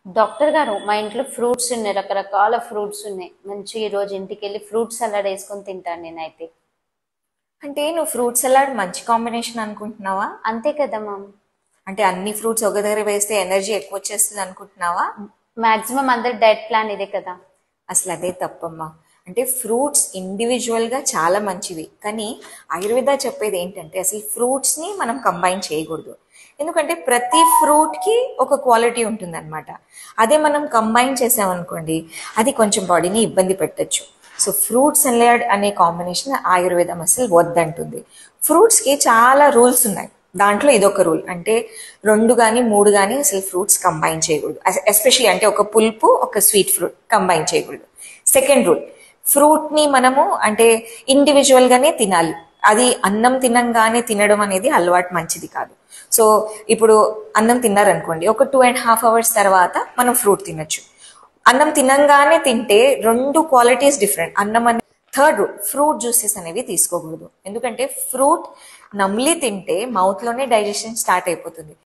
Doctor గారు, మా ఇంట్లో ఫ్రూట్స్ ఉన్నాయి, రకరకాల ఫ్రూట్స్ ఉన్నాయి. మంచి ఈ రోజు ఇంటికి వెళ్ళి ఫ్రూట్ సలాడ్ వేసుకొని తింటాను నేనైతే. అంటే నువ్వు ఫ్రూట్ సలాడ్ మంచి కాంబినేషన్ అనుకుంటున్నావా? అంతే కదా మామ్. అంటే అన్ని ఫ్రూట్స్ ఒక దగ్గర వేస్తే ఎనర్జీ ఎక్కువ వచ్చేస్తుంది అనుకుంటున్నావా? మాక్సిమం అందరి డైట్ ప్లాన్ ఇదే కదా. అసలు అదే తప్పమ్మా. అంటే ఫ్రూట్స్ ఇండివిజువల్గా చాలా మంచివి, కానీ ఆయుర్వేద చెప్పేది ఏంటంటే అసలు ఫ్రూట్స్ని మనం కంబైన్ చేయకూడదు. ఎందుకంటే ప్రతి ఫ్రూట్కి ఒక క్వాలిటీ ఉంటుందన్నమాట. అదే మనం కంబైన్ చేసామనుకోండి, అది కొంచెం బాడీని ఇబ్బంది పెట్టచ్చు. సో ఫ్రూట్ సలాడ్ అనే కాంబినేషన్ ఆయుర్వేదం అసలు వద్దంటుంది. ఫ్రూట్స్కి చాలా రూల్స్ ఉన్నాయి. దాంట్లో ఇదొక రూల్, అంటే 2 కానీ 3 కానీ అసలు ఫ్రూట్స్ కంబైన్ చేయకూడదు. ఎస్పెషలీ అంటే ఒక పులుపు ఒక స్వీట్ ఫ్రూట్ కంబైన్ చేయకూడదు. సెకండ్ రూల్, ఫ్రూట్ని మనము అంటే ఇండివిజువల్గానే తినాలి. అది అన్నం తినంగానే తినడం అనేది అలవాటు మంచిది కాదు. సో ఇప్పుడు అన్నం తిన్నారనుకోండి, ఒక 2.5 hours తర్వాత మనం ఫ్రూట్ తినొచ్చు. అన్నం తినంగానే తింటే 2 క్వాలిటీస్ డిఫరెంట్. అన్నం అనే థర్డ్ రూల్, ఫ్రూట్ జ్యూసెస్ అనేవి తీసుకోకూడదు. ఎందుకంటే ఫ్రూట్ నమిలి తింటే మౌత్లోనే డైజెషన్ స్టార్ట్ అయిపోతుంది.